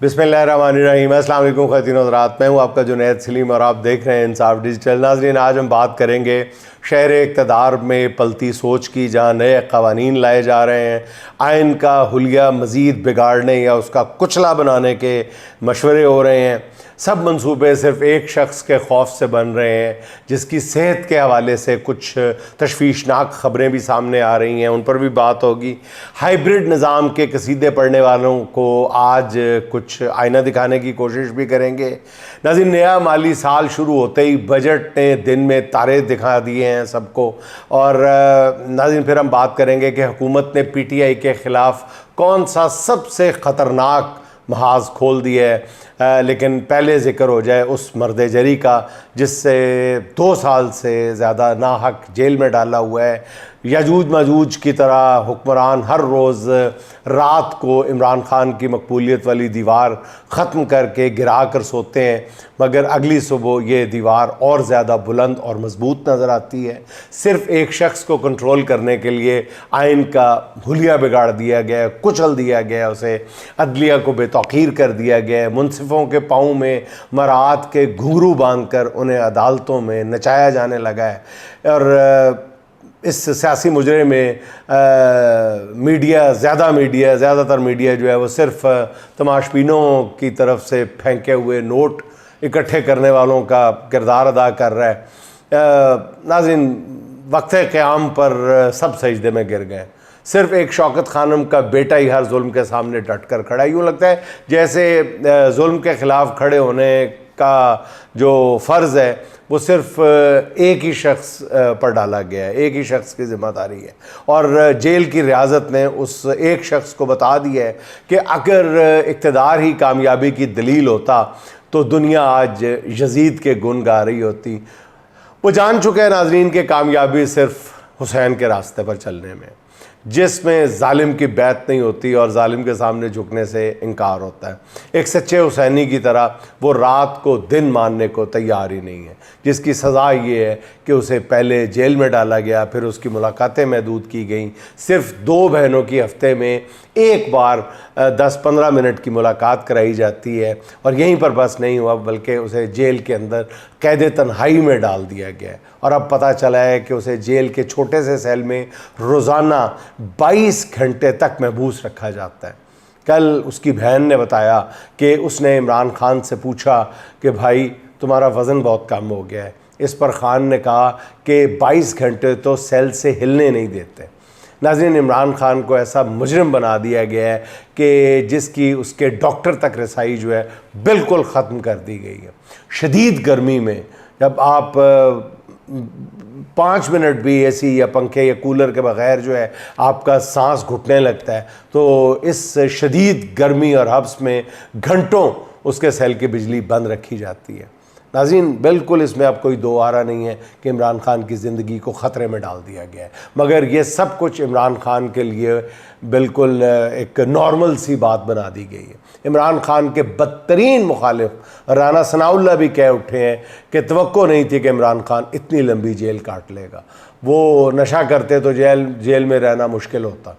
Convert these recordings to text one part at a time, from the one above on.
बिस्मिल्लाहिर्रहमानिर्रहीम। अस्सलाम वालेकुम ख़वातीन और हज़रात, मैं हूँ आपका जुनैद सलीम और आप देख रहे हैं इंसाफ डिजिटल। नाज़रीन, आज हम बात करेंगे शहर इक़्तिदार में पलती सोच की, जहाँ नए क़वानीन लाए जा रहे हैं, आइन का हुलिया मज़ीद बिगाड़ने या उसका कुचला बनाने के मशवरे हो रहे हैं। सब मंसूबे सिर्फ़ एक शख्स के खौफ से बन रहे हैं, जिसकी सेहत के हवाले से कुछ तशवीशनाक ख़बरें भी सामने आ रही हैं, उन पर भी बात होगी। हाइब्रिड निज़ाम के कसीदे पढ़ने वालों को आज कुछ आईना दिखाने की कोशिश भी करेंगे। नाज़रीन, नया माली साल शुरू होते ही बजट ने दिन में तारे दिखा दिए हैं सबको। और नाज़रीन, फिर हम बात करेंगे कि हुकूमत ने PTI के ख़िलाफ़ कौन सा सबसे ख़तरनाक महाज खोल दिया है। लेकिन पहले ज़िक्र हो जाए उस मर्द जरी का जिससे 2 साल से ज़्यादा नाहक जेल में डाला हुआ है। याजूज माजूज की तरह हुक्मरान हर रोज़ रात को इमरान खान की मकबूलियत वाली दीवार ख़त्म करके गिरा कर सोते हैं, मगर अगली सुबह ये दीवार और ज़्यादा बुलंद और मज़बूत नज़र आती है। सिर्फ़ एक शख्स को कंट्रोल करने के लिए आइन का हुलिया बिगाड़ दिया गया, कुचल दिया गया, उसे अदलिया को बेतौकीर कर दिया गया। मुनसिफ़ों के पाँव में मरात के घुंघरू बांध कर उन्हें अदालतों में नचाया जाने लगा है। और इस सियासी मुजरे में ज़्यादातर मीडिया जो है वो सिर्फ़ तमाशबीनों की तरफ से फेंके हुए नोट इकट्ठे करने वालों का किरदार अदा कर रहा है। नाज़रीन, वक़्त क़याम पर सब सजदे में गिर गए। सिर्फ़ एक शौकत खानम का बेटा ही हर जुल्म के सामने डट कर खड़ा। यूँ लगता है जैसे जुल्म के ख़िलाफ़ खड़े होने का जो फ़र्ज़ है वो सिर्फ़ एक ही शख्स पर डाला गया है, एक ही शख्स की ज़िम्मेदारी है। और जेल की रियासत ने उस एक शख्स को बता दिया है कि अगर इक़्तिदार ही कामयाबी की दलील होता तो दुनिया आज यज़ीद के गुण गा रही होती। वो जान चुके हैं नाज़रीन कि कामयाबी सिर्फ़ हुसैन के रास्ते पर चलने में, जिसमें जालिम की बैत नहीं होती और जालिम के सामने झुकने से इनकार होता है। एक सच्चे हुसैनी की तरह वो रात को दिन मानने को तैयार ही नहीं है, जिसकी सज़ा ये है कि उसे पहले जेल में डाला गया, फिर उसकी मुलाकातें महदूद की गई। सिर्फ़ 2 बहनों की हफ़्ते में एक बार 10-15 मिनट की मुलाकात कराई जाती है। और यहीं पर बस नहीं हुआ, बल्कि उसे जेल के अंदर कैद तन्हाई में डाल दिया गया है। और अब पता चला है कि उसे जेल के छोटे से सेल में रोज़ाना 22 घंटे तक महबूस रखा जाता है। कल उसकी बहन ने बताया कि उसने इमरान खान से पूछा कि भाई तुम्हारा वज़न बहुत कम हो गया है। इस पर खान ने कहा कि 22 घंटे तो सेल से हिलने नहीं देते। नाज़रीन, इमरान खान को ऐसा मुजरिम बना दिया गया है कि जिसकी उसके डॉक्टर तक रसाई जो है बिल्कुल ख़त्म कर दी गई है। शदीद गर्मी में जब आप 5 मिनट भी AC या पंखे या कूलर के बग़ैर जो है आपका सांस घुटने लगता है, तो इस शदीद गर्मी और हब्स में घंटों उसके सेल की बिजली बंद रखी जाती है। नाज़रीन, बिल्कुल इसमें अब कोई दो आरा नहीं है कि इमरान खान की ज़िंदगी को ख़तरे में डाल दिया गया है, मगर ये सब कुछ इमरान खान के लिए बिल्कुल एक नॉर्मल सी बात बना दी गई है। इमरान खान के बदतरीन मुखालिफ राना सनाउल्लाह भी कह उठे हैं कि तवक्को नहीं थी कि इमरान खान इतनी लंबी जेल काट लेगा। वो नशा करते तो जेल में रहना मुश्किल होता।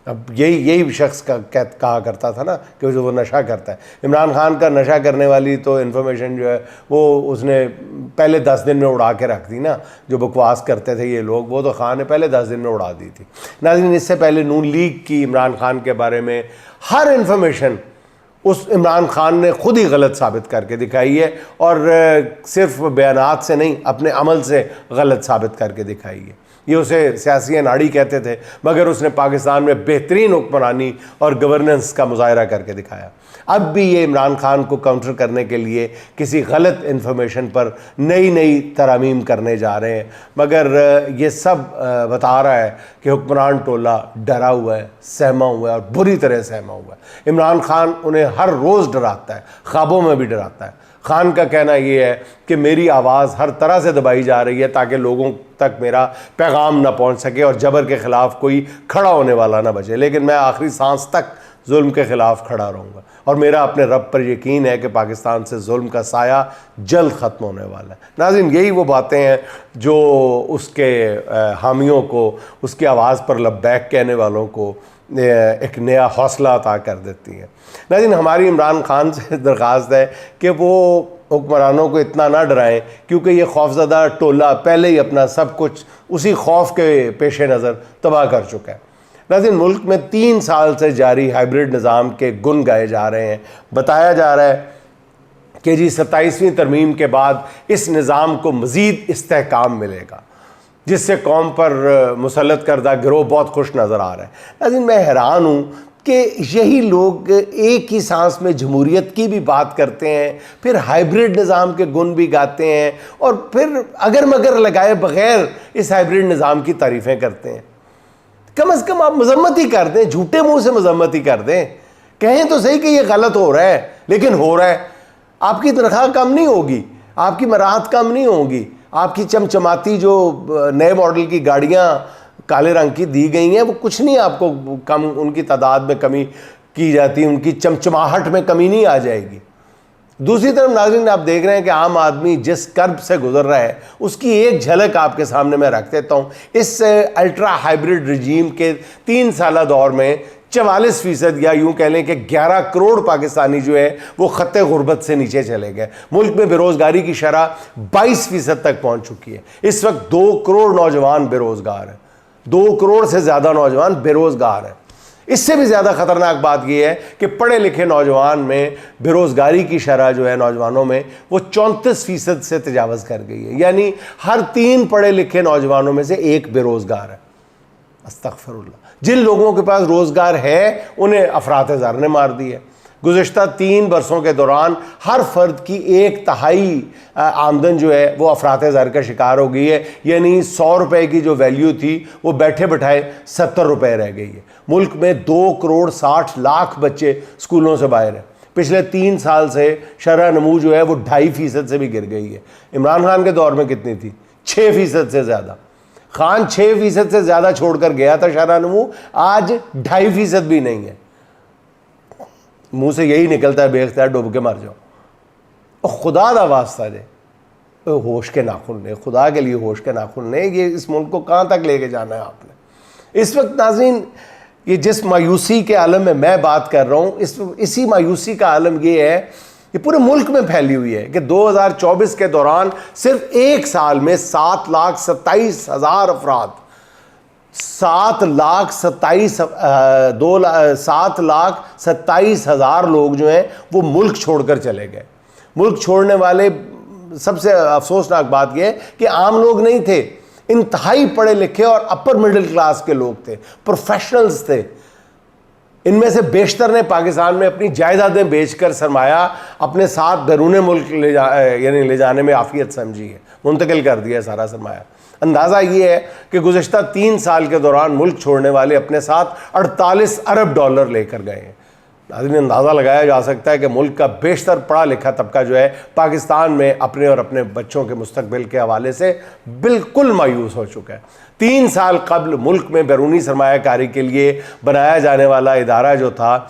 अब यही शख्स कहा करता था ना कि जो वो नशा करता है। इमरान खान का नशा करने वाली तो इन्फॉर्मेशन जो है वो उसने पहले 10 दिन में उड़ा के रख दी ना। जो बकवास करते थे ये लोग, वो तो खान ने पहले 10 दिन में उड़ा दी थी। नाज़रीन, इससे पहले नून लीग की इमरान खान के बारे में हर इन्फॉर्मेशन उस इमरान खान ने खुद ही गलत साबित करके दिखाई है, और सिर्फ बयानात से नहीं, अपने अमल से गलत साबित करके दिखाई है। ये उसे सियासी अनाड़ी कहते थे, मगर उसने पाकिस्तान में बेहतरीन हुक्मरानी और गवर्नेंस का मुजाहरा करके दिखाया। अब भी ये इमरान खान को काउंटर करने के लिए किसी गलत इन्फॉर्मेशन पर नई तरमीम करने जा रहे हैं, मगर ये सब बता रहा है कि हुक्मरान टोला डरा हुआ है, सहमा हुआ है और बुरी तरह सहमा हुआ है। इमरान खान उन्हें हर रोज़ डराता है, ख्वाबों में भी डराता है। खान का कहना ये है कि मेरी आवाज़ हर तरह से दबाई जा रही है ताकि लोगों तक मेरा पैगाम ना पहुंच सके और जबर के ख़िलाफ़ कोई खड़ा होने वाला ना बचे, लेकिन मैं आखिरी सांस तक जुल्म के ख़िलाफ़ खड़ा रहूँगा। और मेरा अपने रब पर यकीन है कि पाकिस्तान से जुल्म का साया जल्द ख़त्म होने वाला है। नाज़रीन, यही वो बातें हैं जो उसके हामियों को, उसकी आवाज़ पर लब्बैक कहने वालों को एक नया हौसला अता कर देती हैं। नाज़रीन, हमारी इमरान खान से दरख्वास्त है कि वो हुक्मरानों को इतना ना डराएं, क्योंकि ये खौफज़दा टोला पहले ही अपना सब कुछ उसी खौफ के पेश नज़र तबाह कर चुका है। नाज़रीन, मुल्क में 3 साल से जारी हाइब्रिड निज़ाम के गुन गाए जा रहे हैं। बताया जा रहा है कि जी 27वीं तरमीम के बाद इस निज़ाम को मज़ीद इस्तेहकाम मिलेगा, जिससे कौम पर मुसल्लत करदा गिरोह बहुत खुश नज़र आ रहा है। नाज़रीन, मैं हैरान हूँ कि यही लोग एक ही सांस में जमहूरियत की भी बात करते हैं, फिर हाइब्रिड निज़ाम के गुण भी गाते हैं, और फिर अगर मगर लगाए बग़ैर इस हाइब्रिड निज़ाम की तारीफ़ें करते हैं। कम से कम आप मजम्मत ही कर दें, झूठे मुंह से मजम्मत ही कर दें, कहें तो सही कि ये गलत हो रहा है, लेकिन हो रहा है। आपकी तनख्वाह कम नहीं होगी, आपकी मराहत कम नहीं होगी, आपकी चमचमाती जो नए मॉडल की गाड़ियां काले रंग की दी गई हैं वो कुछ नहीं आपको कम, उनकी तादाद में कमी की जाती, उनकी चमचमाहट में कमी नहीं आ जाएगी। दूसरी तरफ नाज़रीन, आप देख रहे हैं कि आम आदमी जिस कर्ब से गुजर रहा है उसकी एक झलक आपके सामने मैं रख देता हूँ। इस अल्ट्रा हाइब्रिड रजीम के 3 साला दौर में 44% या यूँ कह लें कि 11 करोड़ पाकिस्तानी जो है वो ख़त्ते गुर्बत से नीचे चले गए। मुल्क में बेरोज़गारी की शरह 22% तक पहुँच चुकी है। इस वक्त 2 करोड़ नौजवान बेरोज़गार हैं, 2 करोड़ से ज़्यादा नौजवान बेरोज़गार हैं। इससे भी ज़्यादा ख़तरनाक बात यह है कि पढ़े लिखे नौजवान में बेरोज़गारी की शरह जो है नौजवानों में वो 34% से तजावज़ कर गई है, यानी हर 3 पढ़े लिखे नौजवानों में से 1 बेरोज़गार है। अस्तग़फ़िरुल्लाह। जिन लोगों के पास रोज़गार है उन्हें अफरात ज़र ने मार दी है। गुज़िश्ता 3 बरसों के दौरान हर फर्द की 1/3 आमदन जो है वो अफरात ज़र का शिकार हो गई है, यानी 100 रुपये की जो वैल्यू थी वो बैठे बैठाए 70 रुपये रह गई है। मुल्क में 2 करोड़ 60 लाख बच्चे स्कूलों से बाहर हैं। पिछले 3 साल से शरह नमू जो है वो 2.5% से भी गिर गई है। इमरान खान के दौर में कितनी थी? 6% से ज़्यादा। खान 6% से ज़्यादा छोड़कर गया था शरह नमू, आज 2.5% भी नहीं है। मुंह से यही निकलता है बेख्तियार डूब के मर जाओ। और खुदा दा वास्ता दे, होश के नाखुन ने, खुदा के लिए होश के नाखुन ने, ये इस मुल्क को कहाँ तक लेके जाना है आपने। इस वक्त नाज़रीन, ये जिस मायूसी के आलम में मैं बात कर रहा हूँ, इसी मायूसी का आलम ये है, ये पूरे मुल्क में फैली हुई है कि 2024 के दौरान सिर्फ 1 साल में 7,27,000 अफराद, 7,27,000 लोग जो हैं वो मुल्क छोड़कर चले गए। मुल्क छोड़ने वाले, सबसे अफसोसनाक बात यह है कि आम लोग नहीं थे, इंतहाई पढ़े लिखे और अपर मिडिल क्लास के लोग थे, प्रोफेशनल्स थे। इनमें से बेशतर ने पाकिस्तान में अपनी जायदादें बेचकर सरमाया अपने साथ बैरून मुल्क ले जाने में आफियत समझी है, मुंतकिल कर दिया सारा सरमाया। अंदाज़ा ये है कि गुज़िश्ता 3 साल के दौरान मुल्क छोड़ने वाले अपने साथ 48 अरब डॉलर लेकर गए हैं। नाज़रीन, अंदाज़ा लगाया जा सकता है कि मुल्क का बेशतर पढ़ा लिखा तबका जो है पाकिस्तान में अपने और अपने बच्चों के मुस्तकबिल के हवाले से बिल्कुल मायूस हो चुका है। 3 साल कबल मुल्क में बैरूनी सरमायाकारी के लिए बनाया जाने वाला इदारा जो था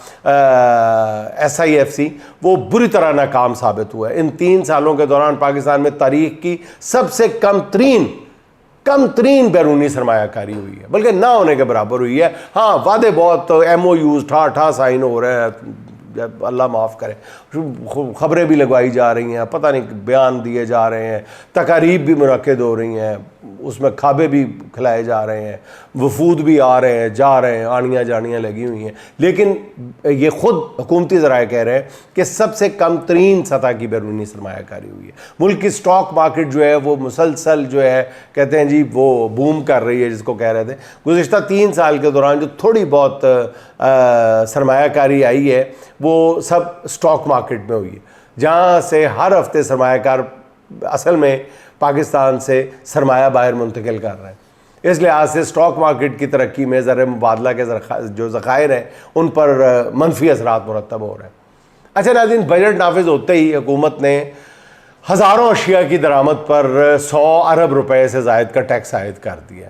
SIFC, वो बुरी तरह नाकाम साबित हुआ है। इन 3 सालों के दौरान पाकिस्तान में तारीख की सबसे कम तरीन बैरूनी सरमायाकारी हुई है, बल्कि ना होने के बराबर हुई है। हाँ, वादे बहुत, MOUs ठा साइन हो रहे हैं, जब अल्लाह माफ़ करे, ख़बरें भी लगवाई जा रही हैं, पता नहीं बयान दिए जा रहे हैं, तकारीब भी मुनक्किद हो रही हैं, उसमें खाबे भी खिलाए जा रहे हैं, वफूद भी आ रहे हैं, जा रहे हैं, आनियाँ जानियाँ लगी हुई हैं। लेकिन ये ख़ुद हुकूमती ज़राए कह रहे हैं कि सबसे कम तरीन सतह की बैरूनी सरमायाकारी हुई है। मुल्क की स्टॉक मार्केट जो है वो मुसलसल जो है, कहते हैं जी, वो बूम कर रही है, जिसको कह रहे थे। गुज़िश्ता 3 साल के दौरान जो थोड़ी बहुत सरमायाकारी आई है वो सब स्टॉक मार्केट में हुई है, जहाँ से हर हफ्ते सरमायाकार असल में पाकिस्तान से सरमाया बाहर मुंतकिल कर रहा है। इस लिहाज से स्टॉक मार्केट की तरक्की में ज़र मुबादला के जो ज़खायर हैं उन पर मनफी असरात मुरतब हो रहे हैं। अच्छा नाज़रीन, बजट नाफिज होते ही हुकूमत ने हज़ारों अशिया की दरामद पर 100 अरब रुपए से ज़ायद का टैक्स आयद कर दिया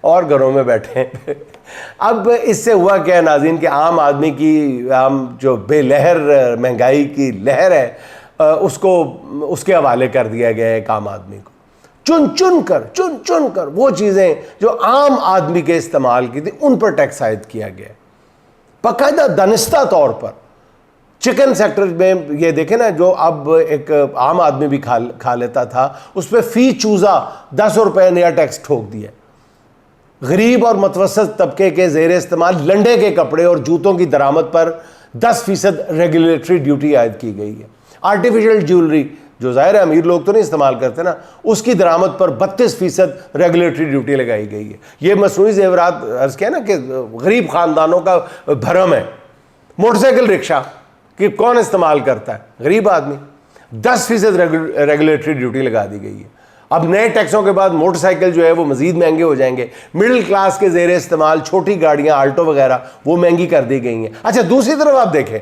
और घरों में बैठे हैं। अब इससे हुआ क्या है नाज़रीन कि आम आदमी की जो बेलहर महंगाई की लहर है उसको उसके हवाले कर दिया गया है। एक आम आदमी को चुन चुन कर वो चीज़ें जो आम आदमी के इस्तेमाल की थी उन पर टैक्स आयद किया गया, बाकायदा दानिस्ता तौर पर। चिकन सेक्टर में ये देखें ना, जो अब एक आम आदमी भी खा लेता था, उस पर फी चूज़ा 10 रुपये नया टैक्स ठोक दिया। गरीब और मतवसत तबके के ज़ेर इस्तेमाल लंडे के कपड़े और जूतों की दरामद पर 10% रेगुलेटरी ड्यूटी आयद की गई है। आर्टिफिशियल ज्वेलरी, जो ज़ाहिर है अमीर लोग तो नहीं इस्तेमाल करते ना, उसकी दरामद पर 32% रेगुलेटरी ड्यूटी लगाई गई है। ये मसनूई ज़ेवरात अर्ज़ किया ना कि गरीब ख़ानदानों का भरम है। मोटरसाइकिल रिक्शा कि कौन इस्तेमाल करता है? गरीब आदमी। 10% रेगुलेटरी ड्यूटी लगा दी गई है। अब नए टैक्सों के बाद मोटरसाइकिल जो है वो मजीद महंगे हो जाएंगे। मिडिल क्लास के ज़ेर इस्तेमाल छोटी गाड़ियां, आल्टो वगैरह, वो महंगी कर दी गई हैं। अच्छा, दूसरी तरफ आप देखें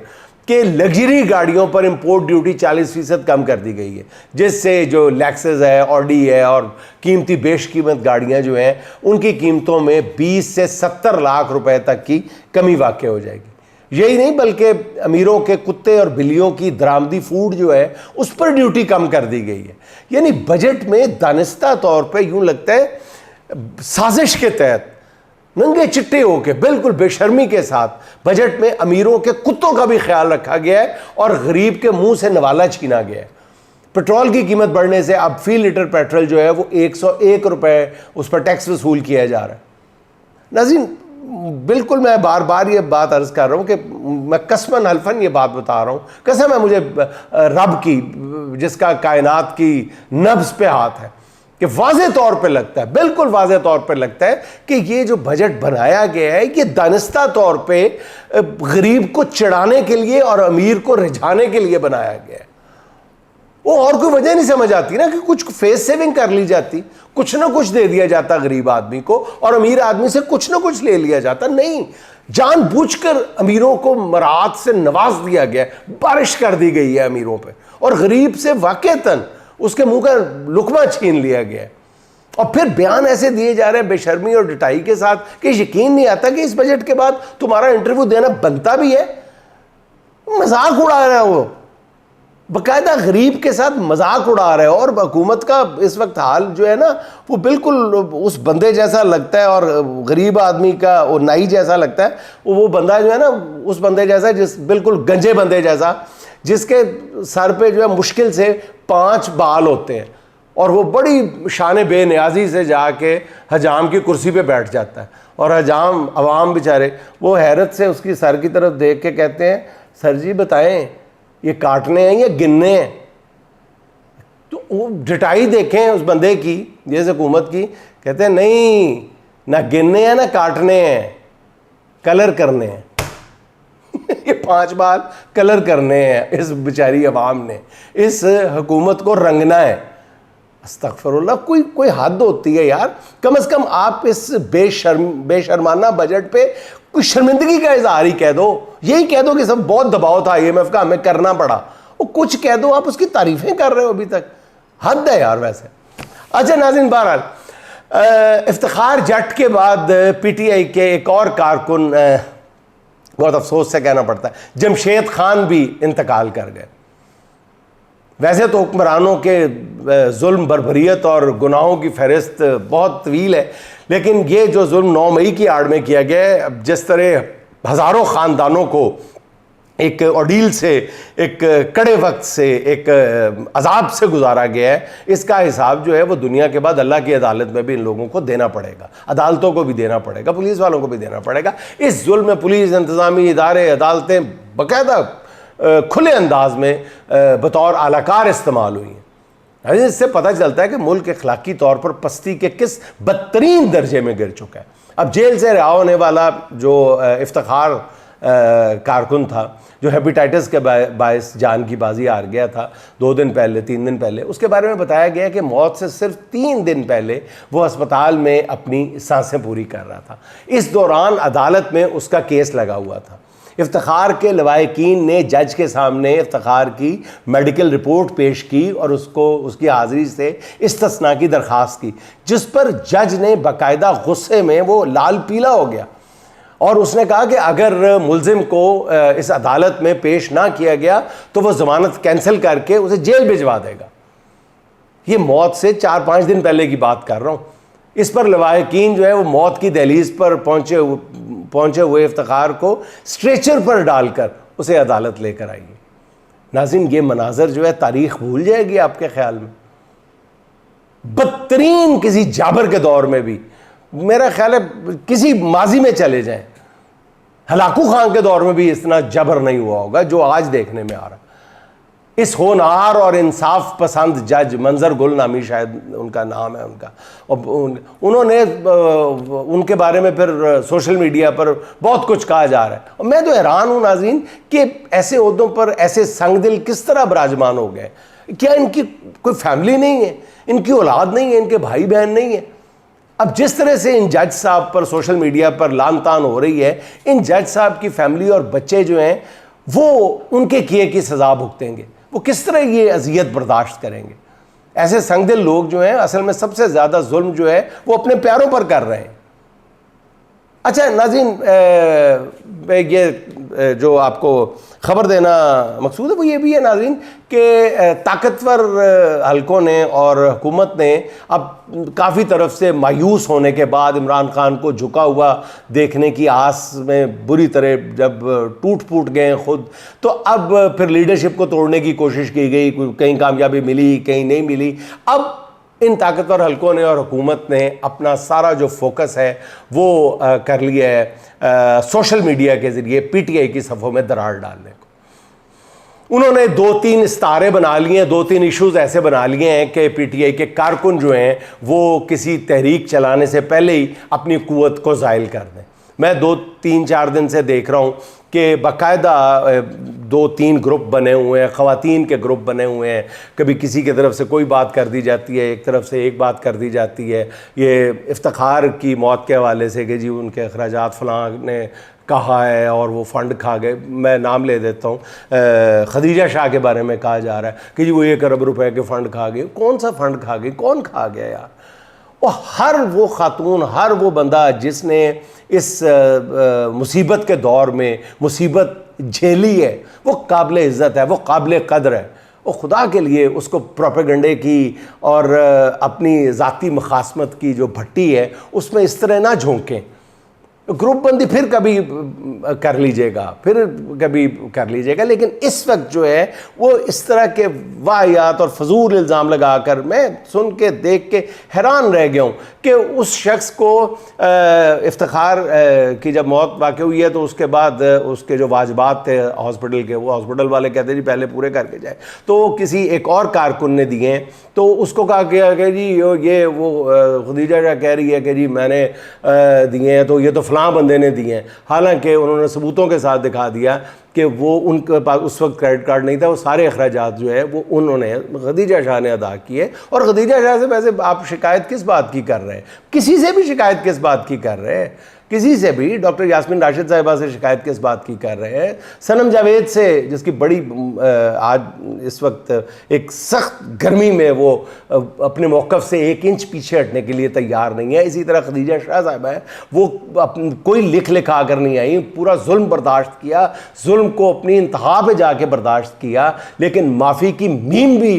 कि लग्जरी गाड़ियों पर इंपोर्ट ड्यूटी 40% कम कर दी गई है, जिससे जो लेक्सस है, ऑडी है और कीमती बेशकीमत गाड़ियां जो हैं उनकी कीमतों में 20 से 70 लाख रुपए तक की कमी वाक़ई हो जाएगी। यही नहीं बल्कि अमीरों के कुत्ते और बिल्लियों की दरामदी फूड जो है उस पर ड्यूटी कम कर दी गई है। यानी बजट में दानिस्ता तौर पे यूं लगता है साजिश के तहत नंगे चिट्टे होके बिल्कुल बेशर्मी के साथ बजट में अमीरों के कुत्तों का भी ख्याल रखा गया है और गरीब के मुंह से नवाला छीना गया है। पेट्रोल की कीमत बढ़ने से अब फी लीटर पेट्रोल जो है वो 101 रुपये उस पर टैक्स वसूल किया जा रहा है। नाज़रीन, बिल्कुल मैं बार बार ये बात अर्ज कर रहा हूँ कि मैं कसमन हल्फन ये बात बता रहा हूँ, कसम है मुझे रब की जिसका कायनात की नब्ज़ पे हाथ है, कि वाज़े तौर पे लगता है, बिल्कुल वाज़े तौर पे लगता है कि ये जो बजट बनाया गया है ये दानिस्ता तौर पे गरीब को चिढ़ाने के लिए और अमीर को रिझाने के लिए बनाया गया है। वो और कोई वजह नहीं समझ आती ना कि कुछ फेस सेविंग कर ली जाती, कुछ ना कुछ दे दिया जाता गरीब आदमी को और अमीर आदमी से कुछ ना कुछ ले लिया जाता। नहीं, जानबूझकर अमीरों को मरात से नवाज दिया गया, बारिश कर दी गई है अमीरों पे और गरीब से वाक़तन उसके मुंह का लुकमा छीन लिया गया। और फिर बयान ऐसे दिए जा रहे हैं बेशर्मी और डिटाई के साथ कि यकीन नहीं आता कि इस बजट के बाद तुम्हारा इंटरव्यू देना बनता भी है। मजाक उड़ा रहा है वो, बाकायदा गरीब के साथ मजाक उड़ा रहे हो। और हुकूमत का इस वक्त हाल जो है ना वो बिल्कुल उस बंदे जैसा लगता है और गरीब आदमी का वो नाई जैसा लगता है। वो बंदा जो है ना उस बंदे जैसा जिस बिल्कुल गंजे बंदे जैसा जिसके सर पे जो है मुश्किल से 5 बाल होते हैं और वो बड़ी शान बेनियाजी से जाके हजाम की कुर्सी पे बैठ जाता है और हजाम अवाम बेचारे वो हैरत से उसकी सर की तरफ देख के कहते हैं, सर जी बताएं ये काटने हैं या गिनने हैं? तो वो डिटाई देखें उस बंदे की, जैसे हुकूमत की, कहते हैं नहीं, ना गिनने हैं ना काटने हैं, कलर करने हैं। ये 5 बार कलर करने हैं इस बेचारी अवाम ने, इस हुकूमत को रंगना है। अस्तगफिरुल्लाह, कोई हद होती है यार। कम से कम आप इस बेशर्माना बजट पे कोई शर्मिंदगी का इजहार ही कह दो, यही कह दो कि सब बहुत दबाव था IMF का, हमें करना पड़ा। वो कुछ कह दो, आप उसकी तारीफें कर रहे हो अभी तक, हद है यार वैसे। अच्छा नाज़रीन, बहरहाल इफ्तिखार जट के बाद PTI के एक और कारकुन, बहुत अफसोस से कहना पड़ता है, जमशेद खान भी इंतकाल कर गए। वैसे तो हुक्मरानों के जुल्म, बर्बरियत और गुनाहों की फहरिस्त बहुत तवील है, लेकिन ये जो जुल्म 9 मई की आड़ में किया गया है, जिस तरह हज़ारों ख़ानदानों को एक ऑर्डील से, एक कड़े वक्त से, एक अजाब से गुजारा गया है, इसका हिसाब जो है वो दुनिया के बाद अल्लाह की अदालत में भी इन लोगों को देना पड़ेगा। अदालतों को भी देना पड़ेगा, पुलिस वालों को भी देना पड़ेगा। इस जुल्म में पुलिस, इंतज़ामी इदारे, अदालतें बाकायदा खुले अंदाज में बतौर आलाकार इस्तेमाल हुई हैं। इससे पता चलता है कि मुल्क अखलाकी तौर पर पस्ती के किस बदतरीन दर्जे में गिर चुका है। अब जेल से रिहा होने वाला जो इफ्तिखार कारकुन था, जो हेपेटाइटिस के बायस जान की बाजी हार गया था 2 दिन पहले, 3 दिन पहले, उसके बारे में बताया गया कि मौत से सिर्फ 3 दिन पहले वो अस्पताल में अपनी सांसें पूरी कर रहा था। इस दौरान अदालत में उसका केस लगा हुआ था। इफ्तिखार के लवाहिकीन ने जज के सामने इफ्तिखार की मेडिकल रिपोर्ट पेश की और उसकी हाज़िरी से इस्तिस्ना की दरख्वास्त की, जिस पर जज ने बाकायदा गुस्से में वो लाल पीला हो गया और उसने कहा कि अगर मुल्जिम को इस अदालत में पेश ना किया गया तो वह ज़मानत कैंसिल करके उसे जेल भिजवा देगा। ये मौत से 4-5 दिन पहले की बात कर रहा हूँ। इस पर लवाहिकीन जो है वो मौत की दहलीज पर पहुंचे हुए इफ्तिखार को स्ट्रेचर पर डालकर उसे अदालत लेकर आई है। नाज़रीन, ये मनाजर जो है तारीख भूल जाएगी आपके ख्याल में? बदतरीन किसी जाबर के दौर में भी, मेरा ख्याल है किसी माजी में चले जाएं, हलाकू खान के दौर में भी इतना जबर नहीं हुआ होगा जो आज देखने में आ रहा। इस होनहार और इंसाफ पसंद जज, मंजर गुल नामी शायद उनका नाम है उनका, और उन्होंने उनके बारे में फिर सोशल मीडिया पर बहुत कुछ कहा जा रहा है और मैं तो हैरान हूँ नाज़रीन कि ऐसे ओहदों पर ऐसे संगदिल किस तरह विराजमान हो गए। क्या इनकी कोई फैमिली नहीं है, इनकी औलाद नहीं है, इनके भाई बहन नहीं है? अब जिस तरह से इन जज साहब पर सोशल मीडिया पर लान तान हो रही है, इन जज साहब की फैमिली और बच्चे जो हैं वो उनके किए की सज़ा भुगतेंगे। वो किस तरह ये अजियत बर्दाश्त करेंगे? ऐसे संगदिल लोग जो हैं असल में सबसे ज़्यादा जुल्म जो है वो अपने प्यारों पर कर रहे हैं। अच्छा नाज़रीन, ये जो आपको ख़बर देना मकसूद है वो ये भी है नाज़रीन कि ताकतवर हलकों ने और हुकूमत ने अब काफ़ी तरफ से मायूस होने के बाद इमरान खान को झुका हुआ देखने की आस में बुरी तरह जब टूट फूट गए खुद, तो अब फिर लीडरशिप को तोड़ने की कोशिश की गई, कहीं कामयाबी मिली कहीं नहीं मिली। अब इन ताकतवर हलकों ने और हुकूमत ने अपना सारा जो फोकस है वो कर लिया है सोशल मीडिया के ज़रिए पीटीआई की सफ़ों में दरार डालने को। उन्होंने 2-3 इस्तारे बना लिए हैं, 2-3 इश्यूज़ ऐसे बना लिए हैं कि पीटीआई के कारकुन जो हैं वो किसी तहरीक चलाने से पहले ही अपनी कुव्वत को ज़ायल कर दें। मैं 2-3-4 दिन से देख रहा हूँ कि बाकायदा 2-3 ग्रुप बने हुए हैं, ख़वातीन के ग्रुप बने हुए हैं। कभी किसी की तरफ से कोई बात कर दी जाती है, एक तरफ से एक बात कर दी जाती है। ये इफ्तिखार की मौत के हवाले से कि जी उनके अखराजात फ़लाँ ने कहा है और वो फ़ंड खा गए। मैं नाम ले देता हूँ, खदीजा शाह के बारे में कहा जा रहा है कि जी वो 1 अरब रुपए के फ़ंड खा गए। कौन सा फ़ंड खा गए? कौन खा गया यार? और हर वो खातून, हर वो बंदा जिसने इस मुसीबत के दौर में मुसीबत झेली है वो काबिल इज़्ज़त है, वो काबिल कदर है। और खुदा के लिए उसको प्रोपेगेंडे की और अपनी ज़ाती मखासमत की जो भट्टी है उसमें इस तरह ना झोंकें। ग्रुप बंदी फिर कभी कर लीजिएगा, फिर कभी कर लीजिएगा, लेकिन इस वक्त जो है वो इस तरह के वाहियात और फजूल इल्ज़ाम लगाकर मैं सुन के देख के हैरान रह गया हूँ कि उस शख्स को इफ्तिखार की जब मौत वाक़ हुई है तो उसके बाद उसके जो वाजबात थे हॉस्पिटल के, वो हॉस्पिटल वाले कहते जी पहले पूरे करके जाए, तो किसी एक और कारकुन ने दिए हैं। तो उसको कहा गया कि जी ये वो खदीजा शाह कह रही है कि जी मैंने दिए हैं, तो ये तो फ़लाँ बंदे ने दिए हैं। हालांकि उन्होंने सबूतों के साथ दिखा दिया कि वो उनके पास उस वक्त क्रेडिट कार्ड नहीं था, वो सारे अखराजात जो है वो उन्होंने खदीजा शाह ने अदा किए। और खदीजा शाह से वैसे आप शिकायत किस बात की कर रहे हैं? किसी से भी शिकायत किस बात की कर रहे हैं? किसी से भी, डॉक्टर यास्मीन राशिद साहिबा से शिकायत किस बात की कर रहे हैं? सनम जावेद से, जिसकी बड़ी आज इस वक्त एक सख्त गर्मी में वो अपने मौक़िफ़ से 1 इंच पीछे हटने के लिए तैयार नहीं है। इसी तरह खदीजा शाह साहिबा है, वो कोई लिख लिखा कर नहीं आई, पूरा जुल्म बर्दाश्त किया, जुल्म को अपनी इंतहा पे जाके बर्दाश्त किया, लेकिन माफ़ी की मीम भी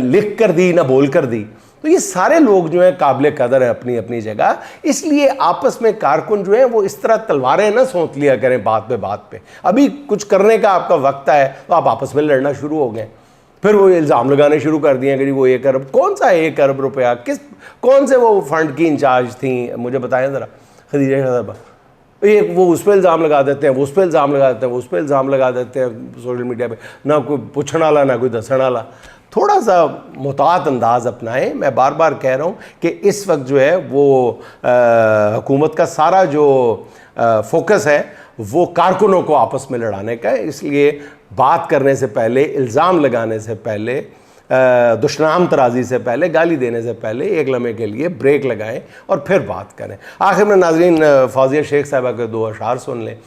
लिख कर दी ना बोल कर दी। तो ये सारे लोग जो हैं काबिल कदर है अपनी अपनी जगह। इसलिए आपस में कारकुन जो हैं वो इस तरह तलवारें ना सोच लिया करें बात पे बात पे। अभी कुछ करने का आपका वक्त है तो आप आपस में लड़ना शुरू हो गए, फिर वो इल्ज़ाम लगाने शुरू कर दिए कि वो 1 अरब, कौन सा 1 अरब रुपया, कौन से वो फंड की इंचार्ज थी, मुझे बताएं ज़रा खदीजा साहबा। एक वो उस पर इल्ज़ाम लगा देते हैं, वो उस पर इल्ज़ाम लगा देते हैं, वो उस पर इल्ज़ाम लगा देते हैं सोशल मीडिया पे, ना कोई पूछने वाला ना कोई दसने वाला। थोड़ा सा मुतात अंदाज़ अपनाएं। मैं बार बार कह रहा हूँ कि इस वक्त जो है वो हुकूमत का सारा जो फोकस है वो कारकुनों को आपस में लड़ाने का है। इसलिए बात करने से पहले, इल्ज़ाम लगाने से पहले दुश्मनाम तराजी से पहले, गाली देने से पहले एक लम्हे के लिए ब्रेक लगाएं और फिर बात करें। आखिर में नाज़रीन फौजिया शेख साहबा के 2 अशार सुन लें।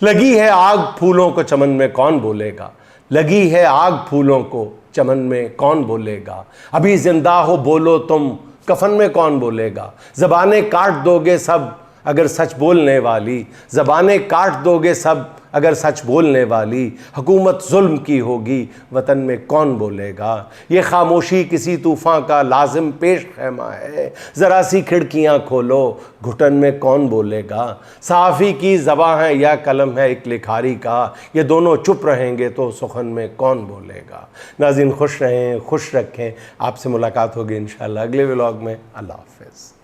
लगी है आग फूलों को चमन में कौन बोलेगा, लगी है आग फूलों को चमन में कौन बोलेगा, अभी जिंदा हो बोलो तुम कफन में कौन बोलेगा, ज़बानें काट दोगे सब अगर सच बोलने वाली, ज़बानें काट दोगे सब अगर सच बोलने वाली, हुकूमत जुल्म की होगी वतन में कौन बोलेगा, ये खामोशी किसी तूफ़ान का लाजिम पेश खैमा है, ज़रा सी खिड़कियाँ खोलो घुटन में कौन बोलेगा, सहाफ़ी की ज़बां है या कलम है एक लिखारी का, ये दोनों चुप रहेंगे तो सुखन में कौन बोलेगा। नाज़रीन खुश रहें, खुश रखें। आपसे मुलाकात होगी इंशाअल्लाह अगले व्लॉग में। अल्लाह हाफ़िज़।